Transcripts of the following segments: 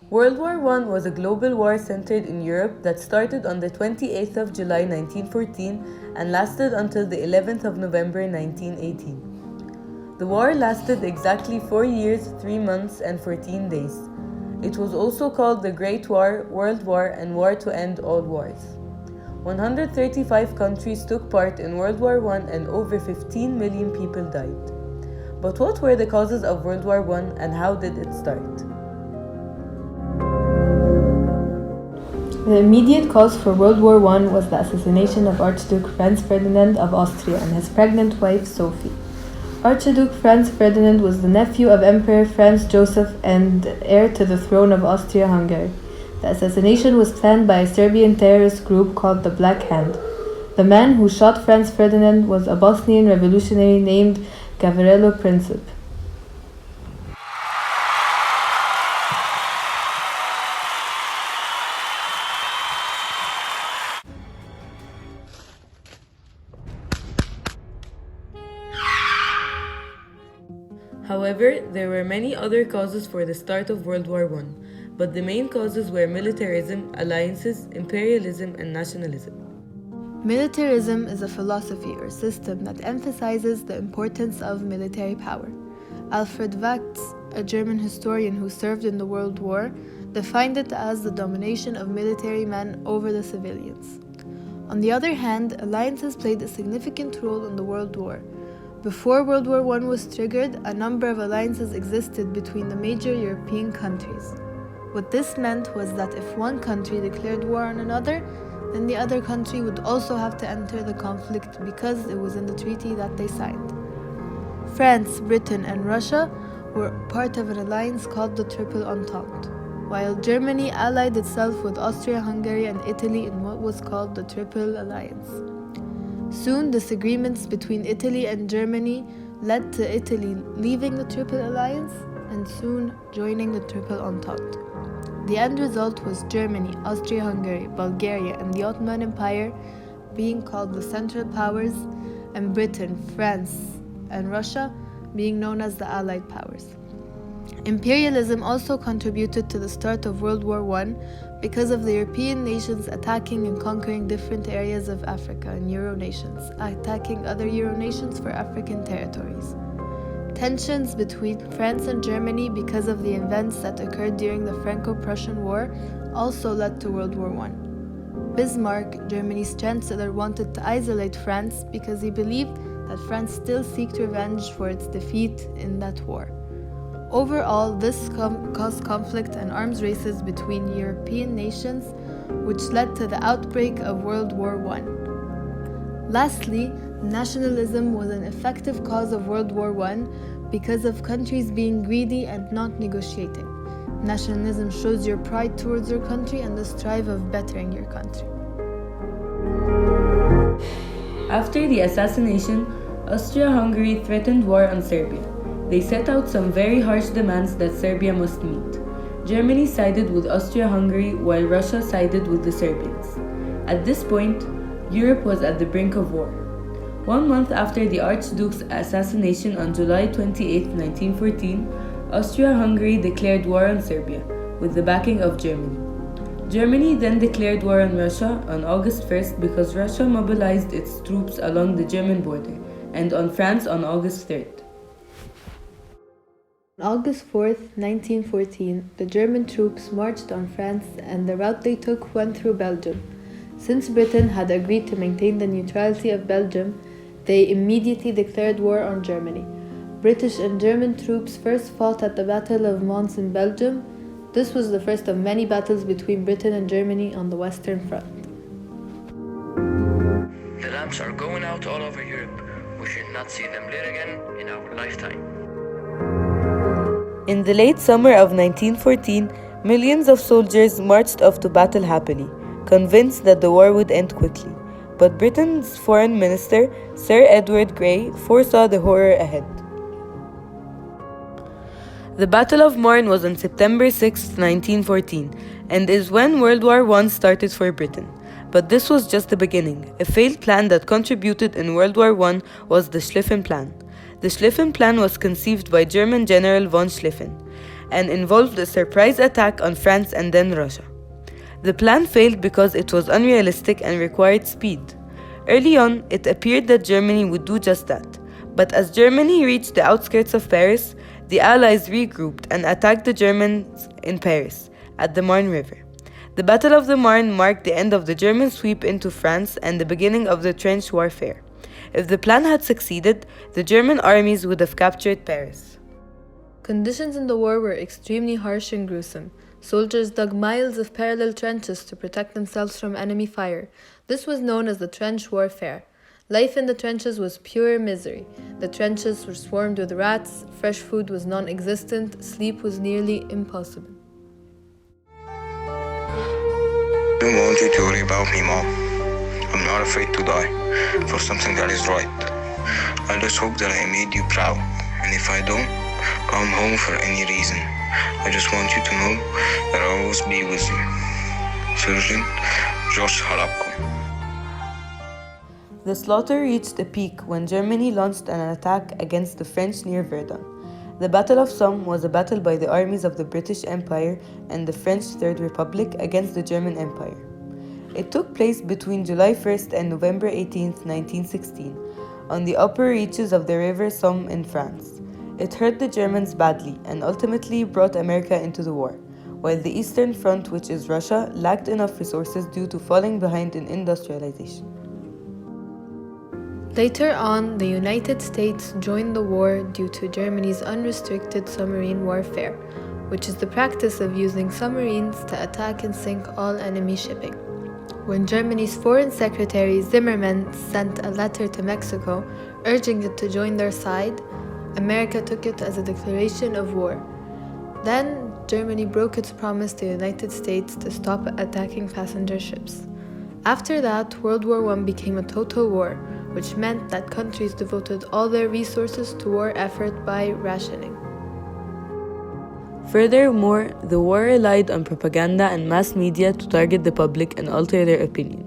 World War I was a global war centered in Europe that started on the 28th of July 1914 and lasted until the 11th of November 1918. The war lasted exactly 4 years, 3 months, and 14 days. It was also called the Great War, World War, and War to End All Wars. 135 countries took part in World War I and over 15 million people died. But what were the causes of World War I and how did it start? The immediate cause for World War I was the assassination of Archduke Franz Ferdinand of Austria and his pregnant wife Sophie. Archduke Franz Ferdinand was the nephew of Emperor Franz Joseph and heir to the throne of Austria-Hungary. The assassination was planned by a Serbian terrorist group called the Black Hand. The man who shot Franz Ferdinand was a Bosnian revolutionary named Gavrilo Princip. However, there were many other causes for the start of World War I, but the main causes were militarism, alliances, imperialism, and nationalism. Militarism is a philosophy or system that emphasizes the importance of military power. Alfred Wachts, a German historian who served in the World War, defined it as the domination of military men over the civilians. On the other hand, alliances played a significant role in the World War. Before World War I was triggered, a number of alliances existed between the major European countries. What this meant was that if one country declared war on another, then the other country would also have to enter the conflict because it was in the treaty that they signed. France, Britain, and Russia were part of an alliance called the Triple Entente, while Germany allied itself with Austria-Hungary and Italy in what was called the Triple Alliance. Soon, disagreements between Italy and Germany led to Italy leaving the Triple Alliance and soon joining the Triple Entente. The end result was Germany, Austria-Hungary, Bulgaria, and the Ottoman Empire being called the Central Powers, and Britain, France, and Russia being known as the Allied Powers. Imperialism also contributed to the start of World War I because of the European nations attacking and conquering different areas of Africa and Euro nations, attacking other Euro nations for African territories. Tensions between France and Germany because of the events that occurred during the Franco-Prussian War also led to World War I. Bismarck, Germany's chancellor, wanted to isolate France because he believed that France still sought revenge for its defeat in that war. Overall, this caused conflict and arms races between European nations, which led to the outbreak of World War I. Lastly, nationalism was an effective cause of World War I because of countries being greedy and not negotiating. Nationalism shows your pride towards your country and the strive of bettering your country. After the assassination, Austria-Hungary threatened war on Serbia. They set out some very harsh demands that Serbia must meet. Germany sided with Austria-Hungary while Russia sided with the Serbians. At this point, Europe was at the brink of war. 1 month after the Archduke's assassination on July 28, 1914, Austria-Hungary declared war on Serbia, with the backing of Germany. Germany then declared war on Russia on August 1st because Russia mobilized its troops along the German border, and on France on August 3rd. On August 4th, 1914, the German troops marched on France and the route they took went through Belgium. Since Britain had agreed to maintain the neutrality of Belgium, they immediately declared war on Germany. British and German troops first fought at the Battle of Mons in Belgium. This was the first of many battles between Britain and Germany on the Western Front. The lamps are going out all over Europe. We should not see them lit again in our lifetime. In the late summer of 1914, millions of soldiers marched off to battle happily, convinced that the war would end quickly. But Britain's Foreign Minister, Sir Edward Grey, foresaw the horror ahead. The Battle of Marne was on September 6, 1914, and is when World War I started for Britain. But this was just the beginning. A failed plan that contributed in World War I was the Schlieffen Plan. The Schlieffen Plan was conceived by German General von Schlieffen. and involved a surprise attack on France and then Russia. The plan failed because it was unrealistic and required speed. Early on, it appeared that Germany would do just that, but as Germany reached the outskirts of Paris, the Allies regrouped and attacked the Germans in Paris, at the Marne River. The Battle of the Marne marked the end of the German sweep into France and the beginning of the trench warfare. If the plan had succeeded, the German armies would have captured Paris. Conditions in the war were extremely harsh and gruesome. Soldiers dug miles of parallel trenches to protect themselves from enemy fire. This was known as the trench warfare. Life in the trenches was pure misery. The trenches were swarmed with rats, fresh food was non-existent, sleep was nearly impossible. I don't want you to worry about me, Mom. I'm not afraid to die for something that is right. I just hope that I made you proud. And if I don't come home for any reason, I just want you to know that I'll always be with you. Surgeon Josh Halabko. The slaughter reached a peak when Germany launched an attack against the French near Verdun. The Battle of Somme was a battle by the armies of the British Empire and the French Third Republic against the German Empire. It took place between July 1st and November 18th, 1916, on the upper reaches of the river Somme in France. It hurt the Germans badly and ultimately brought America into the war, while the Eastern Front, which is Russia, lacked enough resources due to falling behind in industrialization. Later on, the United States joined the war due to Germany's unrestricted submarine warfare, which is the practice of using submarines to attack and sink all enemy shipping. When Germany's Foreign Secretary Zimmermann sent a letter to Mexico urging it to join their side, America took it as a declaration of war. Then, Germany broke its promise to the United States to stop attacking passenger ships. After that, World War I became a total war, which meant that countries devoted all their resources to war effort by rationing. Furthermore, the war relied on propaganda and mass media to target the public and alter their opinion.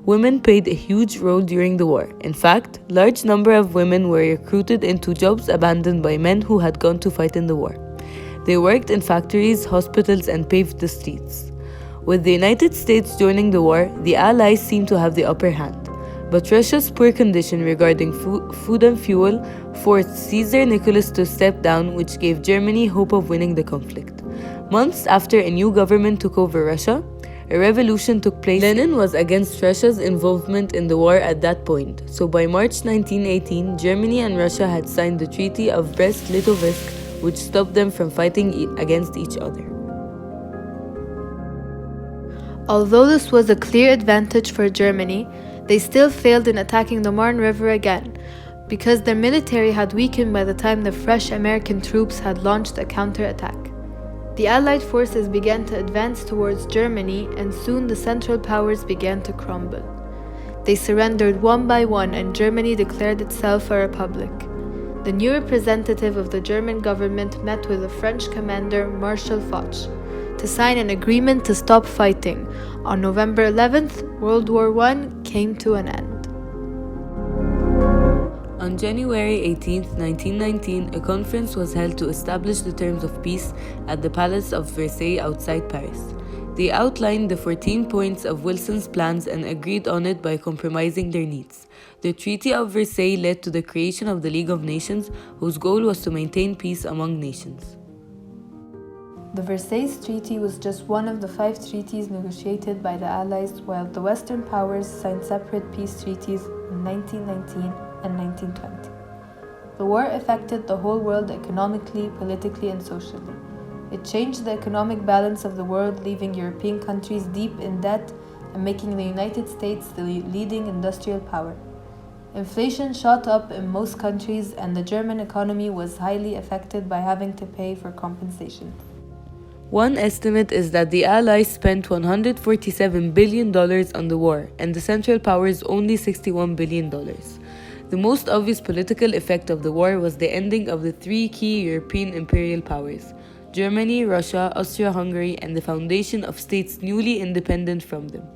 Women played a huge role during the war. In fact, large number of women were recruited into jobs abandoned by men who had gone to fight in the war. They worked in factories, hospitals, and paved the streets. With the United States joining the war, the Allies seemed to have the upper hand. But Russia's poor condition regarding food and fuel forced Caesar Nicholas to step down, which gave Germany hope of winning the conflict. Months after a new government took over Russia, a revolution took place. Lenin was against Russia's involvement in the war at that point, so by March 1918, Germany and Russia had signed the Treaty of Brest-Litovsk, which stopped them from fighting against each other. Although this was a clear advantage for Germany, they still failed in attacking the Marne River again, because their military had weakened by the time the fresh American troops had launched a counterattack. The Allied forces began to advance towards Germany, and soon the Central Powers began to crumble. They surrendered one by one, and Germany declared itself a republic. The new representative of the German government met with the French commander Marshal Foch to sign an agreement to stop fighting. On November 11th, World War I came to an end. On January 18, 1919, a conference was held to establish the terms of peace at the Palace of Versailles outside Paris. They outlined the 14 points of Wilson's plans and agreed on it by compromising their needs. The Treaty of Versailles led to the creation of the League of Nations, whose goal was to maintain peace among nations. The Versailles Treaty was just one of the 5 treaties negotiated by the Allies, while the Western powers signed separate peace treaties in 1919 and 1920. The war affected the whole world economically, politically, and socially. It changed the economic balance of the world, leaving European countries deep in debt and making the United States the leading industrial power. Inflation shot up in most countries, and the German economy was highly affected by having to pay for compensation. One estimate is that the Allies spent $147 billion on the war, and the Central Powers only $61 billion. The most obvious political effect of the war was the ending of the 3 key European imperial powers: Germany, Russia, Austria-Hungary, and the foundation of states newly independent from them.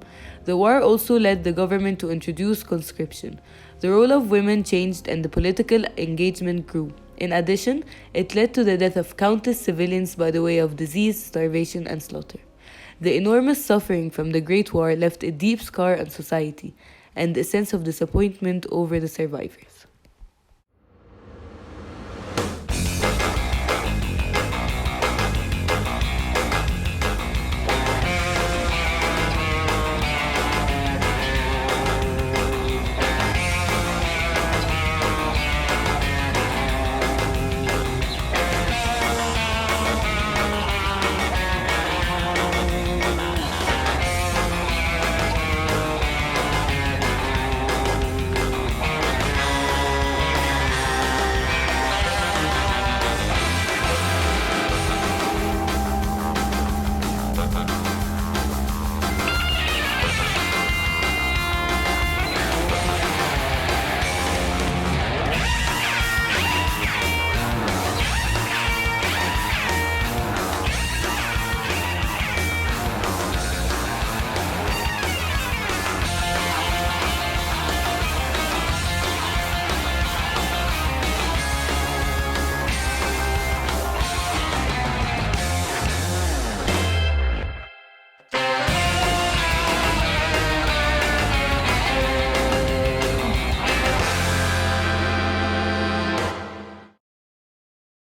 The war also led the government to introduce conscription. The role of women changed and the political engagement grew. In addition, it led to the death of countless civilians by the way of disease, starvation, and slaughter. The enormous suffering from the Great War left a deep scar on society and a sense of disappointment over the survivors.